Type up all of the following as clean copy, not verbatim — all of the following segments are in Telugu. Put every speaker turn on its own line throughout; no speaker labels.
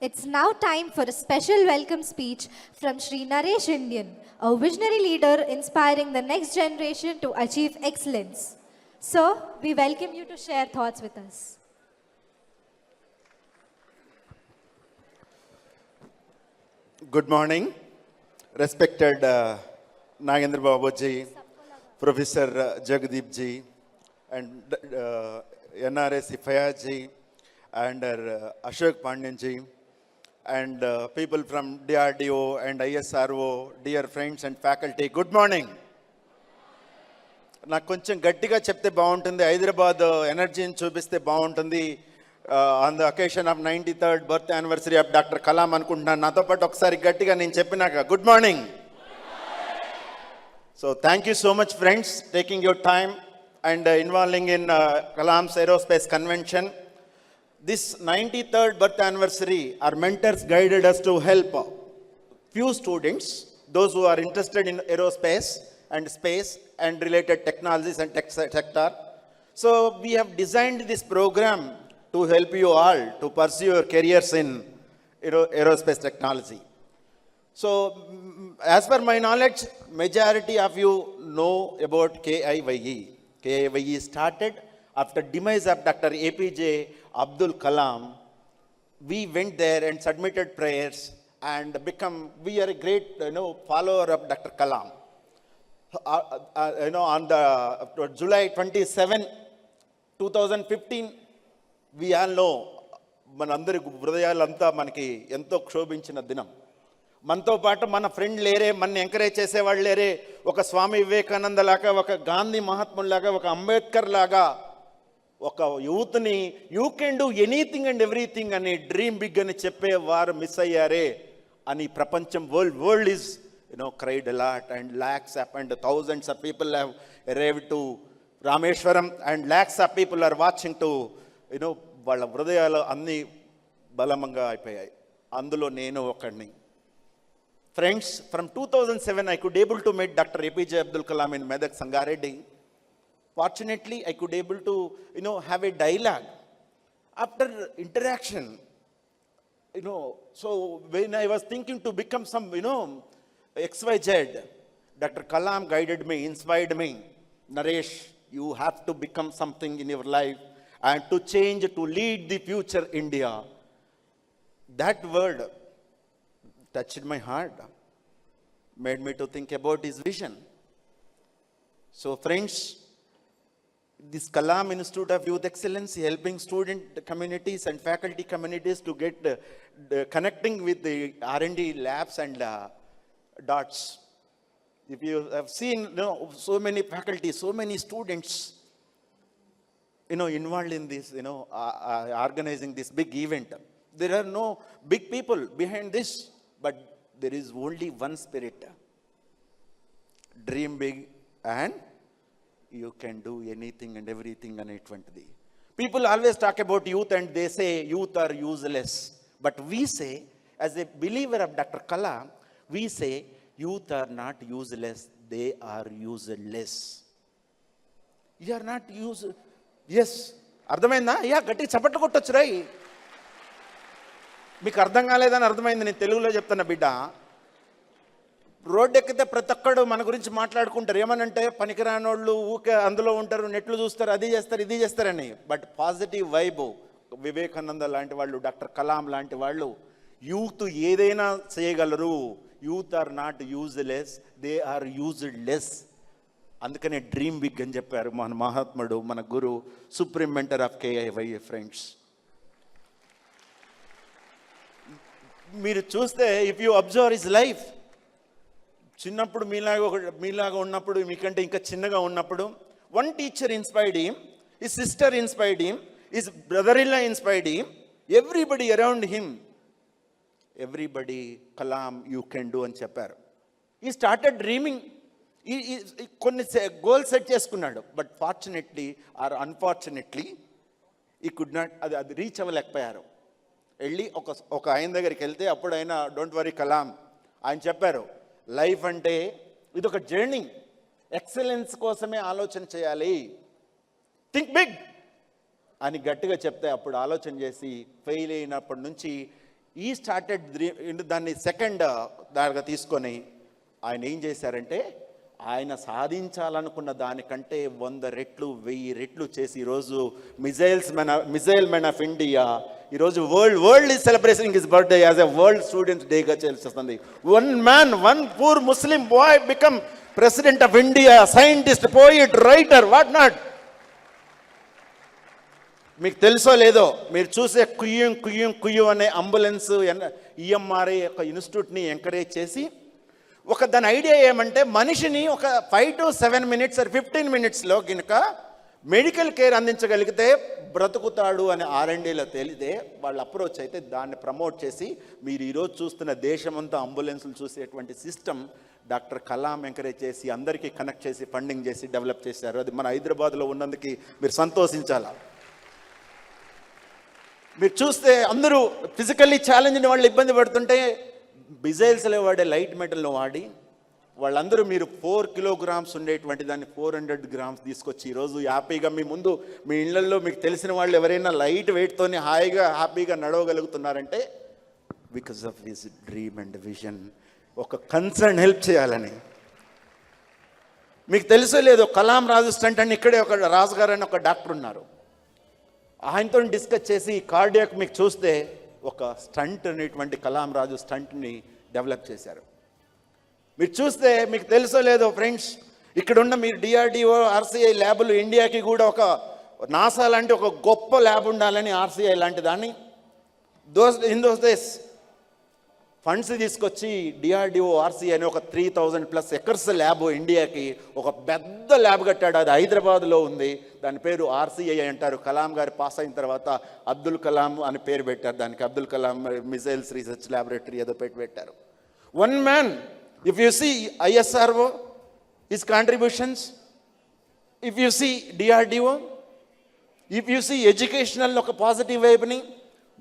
It's now time for a special welcome speech from Shri Naresh Indian, a visionary leader inspiring the next generation to achieve excellence. Sir, we welcome you to share thoughts with us.
Good morning, respected Nagendra Babu ji, Professor Jagadeesh ji, and NRSC Fayaz ji, and Ashok Pandey ji, and people from DRDO and ISRO, dear friends and faculty. Good morning. నాకు కొంచెం గట్టిగా చెప్తే బాగుంటుంది, హైదరాబాద్ ఎనర్జీని చూపిస్తే బాగుంటుంది. On the occasion of 93rd birth anniversary of Dr. Kalam అనుకుంటున్నాను. నాతో పాటు ఒకసారి గట్టిగా నేను చెప్పినాక good morning. So thank you so much friends, taking your time and involving in Kalam's Aerospace convention. This 93rd birth anniversary, our mentors guided us to help few students, those who are interested in aerospace and space and related technologies and tech sector. So we have designed this program to help you all to pursue your careers in aerospace technology. So as per my knowledge, majority of you know about KIYE. KIYE started after demise of Dr. APJ Abdul Kalam. We went there and submitted prayers and we are a great follower of Dr. Kalam. On the July 27, 2015, we all know మనందరి హృదయాలంతా మనకి ఎంతో క్షోభించిన దినం. మనతో పాటు మన ఫ్రెండ్ లేరే, మన ఎంకరేజ్ చేసేవాళ్ళు లేరే. ఒక స్వామి వివేకానంద లాగా, ఒక గాంధీ మహాత్ములాగా, ఒక అంబేద్కర్ లాగా ఒక యూత్ని you can do anything and everything అని డ్రీమ్ బిగ్ అని చెప్పేవారు మిస్ అయ్యారే అని ప్రపంచం world is cried a lot, and lakhs and thousands of people have arrived to Rameshwaram, and lakhs of people are watching to వాళ్ళ హృదయాలు అన్నీ బలమంగా అయిపోయాయి. అందులో నేను ఒకడిని. Friends, from 2007 I could able to meet Dr. APJ Abdul Kalam in Medak Sangareddy. Fortunately, I could able to have a dialogue. After interaction, so when I was thinking to become some XYZ, Dr. Kalam guided me, inspired me. Naresh, you have to become something in your life and to change, to lead the future India. That word touched my heart, made me to think about his vision. So friends, this Kalam Institute of Youth Excellence helping student communities and faculty communities to get connecting with the R&D labs and dots. If you have seen so many faculty, so many students involved in this organizing this big event. There are no big people behind this, but there is only one spirit: dream big and you can do anything and everything. People always talk about youth and they say youth are useless, but we say, as a believer of Dr. Kalam, we say youth are not useless, they are useless. You are not useless. Yes, అర్థమైందా? గట్టి చప్పట్లు కొట్టొచ్చు రై. మీకు అర్థం కాలేదని అర్థమైంది, నేను తెలుగులో చెప్తున్నా బిడ్డ. రోడ్డు ఎక్కితే ప్రతి ఒక్కడు మన గురించి మాట్లాడుకుంటారు. ఏమనంటే పనికిరానోళ్ళు ఊకే అందులో ఉంటారు, నెట్లు చూస్తారు, అది చేస్తారు, ఇది చేస్తారని. బట్ పాజిటివ్ వైబ్, వివేకానంద లాంటి వాళ్ళు, డాక్టర్ కలాం లాంటి వాళ్ళు, యూత్ ఏదైనా చేయగలరు. Youth are not useless, they are useless. అందుకనే డ్రీమ్ బిగ్ అని చెప్పారు మన మహాత్ముడు, మన గురు, supreme mentor of KIYE. Friends, మీరు చూస్తే if you observe his life, చిన్నప్పుడు మీలాగా ఉన్నప్పుడు, మీకంటే ఇంకా చిన్నగా ఉన్నప్పుడు, one teacher inspired him, his sister inspired him, his brother in law inspired him, everybody around him, everybody Kalam you can do అని చెప్పారు. ఈ స్టార్టెడ్ డ్రీమింగ్. కొన్ని గోల్ సెట్ చేసుకున్నాడు, బట్ ఫార్చునేట్లీ ఆర్ అన్ఫార్చునేట్లీ ఈ కుడ్ నాట్, అది రీచ్ అవ్వలేకపోయారు. వెళ్ళి ఒక ఆయన దగ్గరికి వెళ్తే అప్పుడు ఆయన, డోంట్ వరీ కలాం, ఆయన చెప్పారు, లైఫ్ అంటే ఇది ఒక జర్నీ, ఎక్సలెన్స్ కోసమే ఆలోచన చేయాలి, థింక్ బిగ్ అని గట్టిగా చెప్తే అప్పుడు ఆలోచన చేసి ఫెయిల్ అయినప్పటి నుంచి ఈ స్టార్టెడ్ దాన్ని సెకండ్ దానిగా తీసుకొని ఆయన ఏం చేశారంటే ఆయన సాధించాలనుకున్న దానికంటే 100 రెట్లు 1000 రెట్లు చేసి ఈరోజు మిజైల్ మెన్ ఆఫ్ ఇండియా ఈరోజు world is celebrating his birthday as a world students డేగా చేస్తుంది. One poor Muslim boy become president of India, scientist, poet, writer, what not. మీకు తెలుసో లేదో, మీరు చూసే కుయ్యం అనే అంబులెన్స్ ఈఎంఆర్ఐ యొక్క ఇన్స్టిట్యూట్ని ఎంకరేజ్ చేసి దాని ఐడియా ఏమంటే మనిషిని ఒక 5 to 7 minutes 15 minutesలో కనుక మెడికల్ కేర్ అందించగలిగితే బ్రతుకుతాడు అని R&Dలో తేలితే వాళ్ళు అప్రోచ్ అయితే దాన్ని ప్రమోట్ చేసి మీరు ఈరోజు చూస్తున్న దేశమంతా అంబులెన్స్లు చూసేటువంటి సిస్టమ్ డాక్టర్ కలాం ఎంకరేజ్ చేసి అందరికీ కనెక్ట్ చేసి ఫండింగ్ చేసి డెవలప్ చేశారు. అది మన హైదరాబాద్లో ఉన్నందుకు మీరు సంతోషించాలా. మీరు చూస్తే అందరూ ఫిజికల్లీ ఛాలెంజ్ని వాళ్ళు ఇబ్బంది పడుతుంటే మిజైల్స్లో వాడే లైట్ మెటల్ను వాడి వాళ్ళందరూ మీరు 4 kilograms ఉండేటువంటి దాన్ని 400 grams తీసుకొచ్చి ఈరోజు హ్యాపీగా మీ ముందు మీ ఇళ్లలో మీకు తెలిసిన వాళ్ళు ఎవరైనా లైట్ వెయిట్తోని హ్యాపీగా నడవగలుగుతున్నారంటే because of his dream and vision. ఒక కన్సర్న్ హెల్ప్ చేయాలని. మీకు తెలుసో లేదో కలాం రాజు స్టంట్ అని ఇక్కడే ఒక రాజు గారు అని ఒక డాక్టర్ ఉన్నారు. ఆయనతో డిస్కస్ చేసి కార్డియాక్ మీకు చూస్తే ఒక స్టంట్ అనేటువంటి కలాం రాజు స్టంట్ని డెవలప్ చేశారు. మీరు చూస్తే మీకు తెలుసో లేదో ఫ్రెండ్స్, ఇక్కడున్న మీరు DRDO RCI ల్యాబులు ఇండియాకి కూడా ఒక నాసా లాంటి ఒక గొప్ప ల్యాబ్ ఉండాలని RCI లాంటి దాన్ని ఇన్ దోస్ డేస్ ఫండ్స్ తీసుకొచ్చి DRDO RCI అని ఒక 3000+ acres ల్యాబ్ ఇండియాకి ఒక పెద్ద ల్యాబ్ కట్టాడు. అది హైదరాబాద్లో ఉంది. దాని పేరు RCI అంటారు. కలాం గారు పాస్ అయిన తర్వాత అబ్దుల్ కలాం అని పేరు పెట్టారు దానికి. Abdul Kalam missiles research laboratory ఏదో పెట్టారు. One man, if you see ISRO, his contributions, if you see DRDO, if you see educational ఒక పాజిటివ్ వైపుని,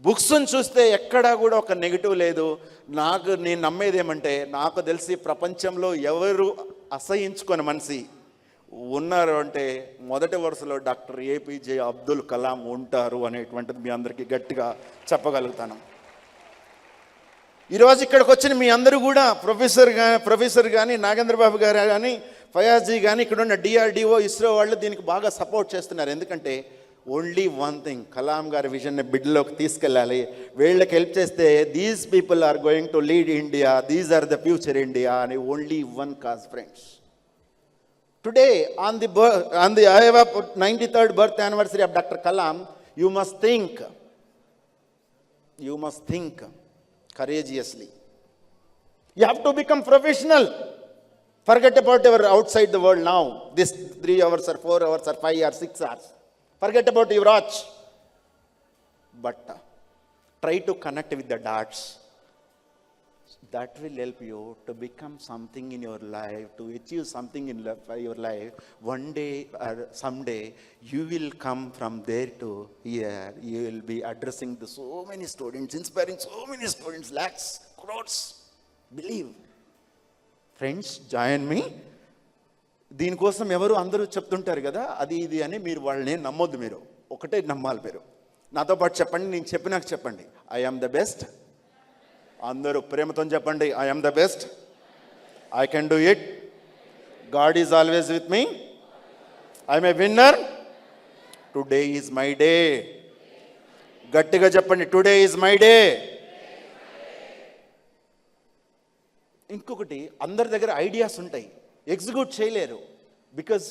బుక్స్ని చూస్తే ఎక్కడా కూడా ఒక నెగిటివ్ లేదు. నేను నమ్మేది ఏమంటే నాకు తెలిసి ప్రపంచంలో ఎవరు అసహించుకొని మనిషి ఉన్నారు అంటే మొదటి వరుసలో డాక్టర్ APJ అబ్దుల్ కలాం ఉంటారు అనేటువంటిది మీ అందరికీ గట్టిగా చెప్పగలుగుతాను. ఈరోజు ఇక్కడికి వచ్చిన మీ అందరూ కూడా ప్రొఫెసర్ కానీ నాగేంద్ర బాబు గారు కానీ ఫయాజీ కానీ ఇక్కడ ఉన్న DRDO ISRO వాళ్ళు దీనికి బాగా సపోర్ట్ చేస్తున్నారు. ఎందుకంటే ఓన్లీ వన్ థింగ్, కలాం గారి విజన్ని బిడ్డలోకి తీసుకెళ్ళాలి. వీళ్ళకి హెల్ప్ చేస్తే these people are going to lead India, these are the future India అని only one cause friends. Today on the 93rd birth anniversary of Dr. Kalam, you must think courageously. You have to become professional. Forget about your outside the world now, this 3 hours or 4 hours or 5 or 6 hours. Forget about your watch. But try to connect with the dots. That will help you to become something in your life, to achieve something in your life. One day or someday, you will come from there to here. You will be addressing so many students, inspiring so many students, lakhs, crores. Believe. Friends, join me. దీనికోసం ఎవరు అందరూ చెప్తుంటారు కదా అది ఇది అని మీరు వాళ్ళని నమ్మొద్దు. మీరు ఒకటే నమ్మాలి. మీరు నాతో పాటు చెప్పండి, నేను చెప్పినాక చెప్పండి. I am the best. అందరూ ప్రేమతో చెప్పండి, I am the best, I can do it, God is always with me, I'm a winner, today is my day. గట్టిగా చెప్పండి, టుడే ఈజ్ మై డే. ఇంకొకటి, అందరి దగ్గర ఐడియాస్ ఉంటాయి, ఎగ్జిక్యూట్ చేయలేరు బికాజ్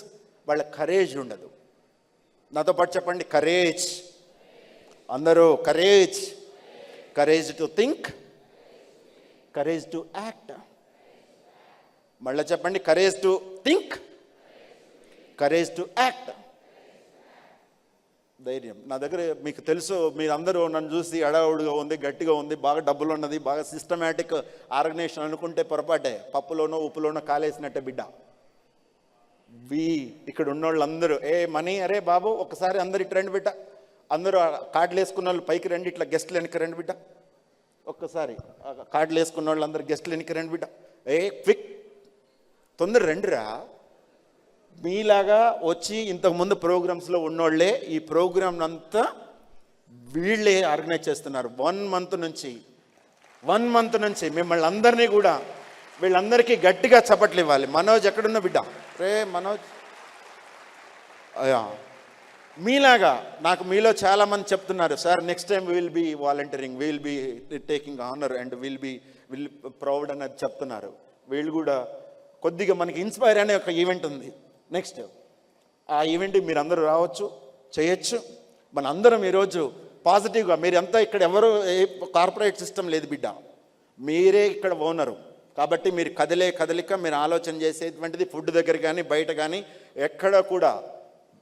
వాళ్ళ కరేజ్ ఉండదు. నాతో పాటు చెప్పండి, కరేజ్. అందరూ courage. Courage to think, courage to act. మళ్ళీ చెప్పండి, courage to think, courage to act. ధైర్యం. నా దగ్గర మీకు తెలుసు, మీరందరూ నన్ను చూసి అడావుడిగా ఉంది, గట్టిగా ఉంది, బాగా డబ్బులు ఉన్నది, బాగా సిస్టమేటిక్ ఆర్గనైజేషన్ అనుకుంటే పొరపాటే. పప్పులోనో ఉప్పులోనో కాలేసినట్టే బిడ్డ. ఇక్కడ ఉన్నోళ్ళందరూ మనీ, అరే బాబు ఒకసారి అందరు ఇటు రండి బిడ్డ, అందరూ కార్డులు వేసుకున్న వాళ్ళు పైకి రండి, ఇట్లా గెస్ట్లు వెనక్కి రండి బిడ్డ, ఒక్కసారి కార్డులు వేసుకున్న వాళ్ళు అందరు గెస్ట్లు వెనక్కి రండి బిడ్డ, క్విక్ తొందర రండిరా. మీలాగా వచ్చి ఇంతకుముందు ప్రోగ్రామ్స్లో ఉన్నోళ్ళే ఈ ప్రోగ్రామ్ అంతా వీళ్ళే ఆర్గనైజ్ చేస్తున్నారు. 1 month నుంచి 1 month నుంచి మిమ్మల్ని అందరినీ కూడా వీళ్ళందరికీ గట్టిగా చప్పట్లు ఇవ్వాలి. మనోజ్ ఎక్కడున్న బిడ్డ? రే మనోజ్, అయ్యా మీలాగా నాకు మీలో చాలామంది చెప్తున్నారు, sir next time will be volunteering, will be taking honour and will proud అన్నది చెప్తున్నారు. వీళ్ళు కూడా కొద్దిగా మనకి ఇన్స్పైర్ అనే ఒక ఈవెంట్ ఉంది నెక్స్ట్. ఆ ఈవెంట్కి మీరు అందరూ రావచ్చు, చేయొచ్చు. మన అందరం ఈరోజు పాజిటివ్గా, మీరంతా ఇక్కడ ఎవరు ఏ కార్పొరేట్ సిస్టమ్ లేదు బిడ్డ, మీరే ఇక్కడ ఓనరు. కాబట్టి మీరు కదలిక, మీరు ఆలోచన చేసేటువంటిది ఫుడ్ దగ్గర కానీ బయట కానీ ఎక్కడ కూడా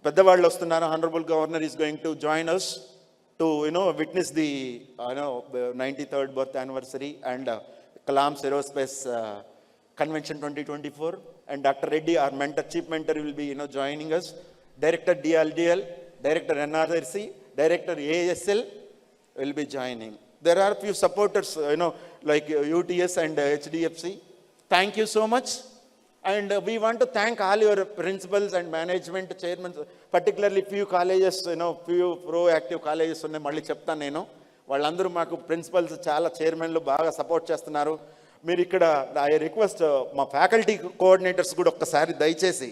పెద్దవాళ్ళు వస్తున్నారు. Honourable governor is going to join us to witness the 93rd birth anniversary and Kalam's Aerospace Convention 2024, and Dr. Reddy, our mentor, chief mentor, will be joining us. Director DRDL, Director NRSC, Director ASL will be joining. There are few supporters, like UTS and HDFC. Thank you so much. And we want to thank all your principals and management, chairmen, particularly few colleges, few proactive colleges ఉన్నాయి, మళ్ళీ చెప్తాను నేను. వాళ్ళందరూ మాకు ప్రిన్సిపల్స్, చాలా చైర్మన్లు బాగా సపోర్ట్ చేస్తున్నారు. మీరు ఇక్కడ ఐ రిక్వెస్ట్ మా ఫ్యాకల్టీ కోఆర్డినేటర్స్ కూడా ఒక్కసారి దయచేసి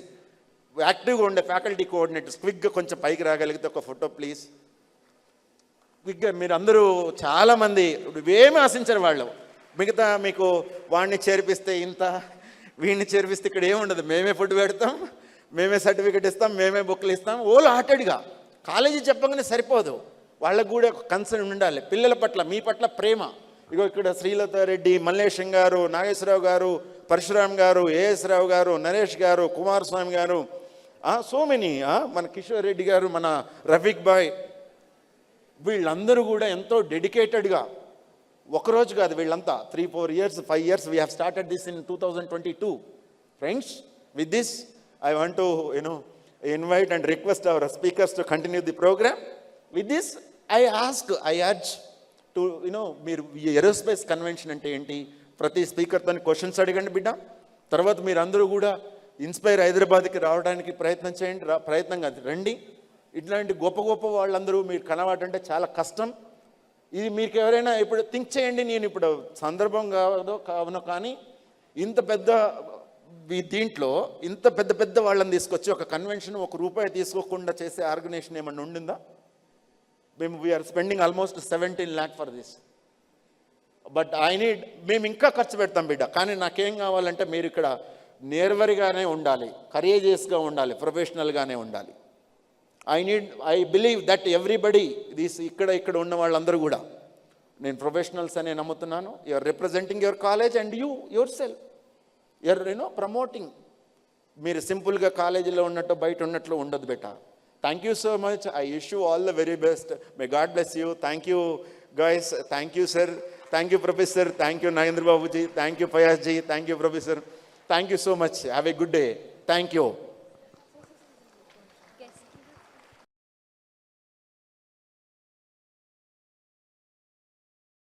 యాక్టివ్గా ఉండే ఫ్యాకల్టీ కోఆర్డినేటర్స్ క్విక్గా కొంచెం పైకి రాగలిగితే ఒక ఫోటో ప్లీజ్. క్విక్గా మీరు అందరూ చాలామంది ఏమీ ఆశించరు వాళ్ళు. మిగతా మీకు వాడిని చేర్పిస్తే ఇంత, వీడిని చేర్పిస్తే ఇక్కడ ఏముండదు, మేమే ఫుడ్ పెడతాం, మేమే సర్టిఫికెట్ ఇస్తాం, మేమే బుక్లు ఇస్తాం. ఓల్ హార్టెడ్గా కాలేజీ చెప్పగానే సరిపోదు, వాళ్ళకు కూడా ఒక కన్సర్న్ ఉండాలి. పిల్లల పట్ల, మీ పట్ల ప్రేమ. ఇగో ఇక్కడ శ్రీలత రెడ్డి, మల్లేశం గారు, నాగేశ్వరరావు గారు, పరశురామ్ గారు, ఏఎస్ రావు గారు, నరేష్ గారు, కుమార్ స్వామి గారు, సో మెనీ, మన కిషోర్ రెడ్డి గారు, మన రఫీక్ బాయ్, వీళ్ళందరూ కూడా ఎంతో డెడికేటెడ్గా, ఒకరోజు కాదు వీళ్ళంతా 3-4 years 5 years we have started this in 2022. Friends, with this I want to invite and request our speakers to continue the program. With this I urge to మీరు ఏరోస్పేస్ కన్వెన్షన్ అంటే ఏంటి, ప్రతి స్పీకర్తో క్వశ్చన్స్ అడగండి బిడ్డ. తర్వాత మీరు అందరూ కూడా ఇన్స్పైర్ హైదరాబాద్కి రావడానికి ప్రయత్నం చేయండి, ప్రయత్నంగా రండి. ఇట్లాంటి గొప్ప గొప్ప వాళ్ళందరూ మీరు కనవాటంటే చాలా కష్టం. ఇది మీకు ఎవరైనా ఇప్పుడు థింక్ చేయండి, నేను ఇప్పుడు సందర్భం కావును కానీ ఇంత పెద్ద దీంట్లో ఇంత పెద్ద వాళ్ళని తీసుకొచ్చి ఒక కన్వెన్షన్ ₹1 తీసుకోకుండా చేసే ఆర్గనైజేషన్ ఏమన్నా ఉండిందా? We are spending almost 17 lakh for this. But మేము ఇంకా ఖర్చు పెడతాం బిడ్డ. కానీ నాకేం కావాలంటే మీరు ఇక్కడ నేర్వరిగానే ఉండాలి, కరేజియస్గా ఉండాలి, ప్రొఫెషనల్గానే ఉండాలి. ఐ బిలీవ్ దట్ ఎవ్రీబడి ఇక్కడ ఉన్న వాళ్ళందరూ కూడా నేను ప్రొఫెషనల్స్ అనే నమ్ముతున్నాను. You are representing your college and yourself you are promoting. మీరు సింపుల్గా కాలేజీలో ఉన్నట్టు బయట ఉన్నట్లు ఉండదు బెట. Thank you so much. I wish you all the very best. May God bless you. Thank you guys. Thank you sir. Thank you professor. Thank you Nagendra Babuji. Thank you Fayaz ji. Thank you professor. Thank you so much. Have a good day. Thank you.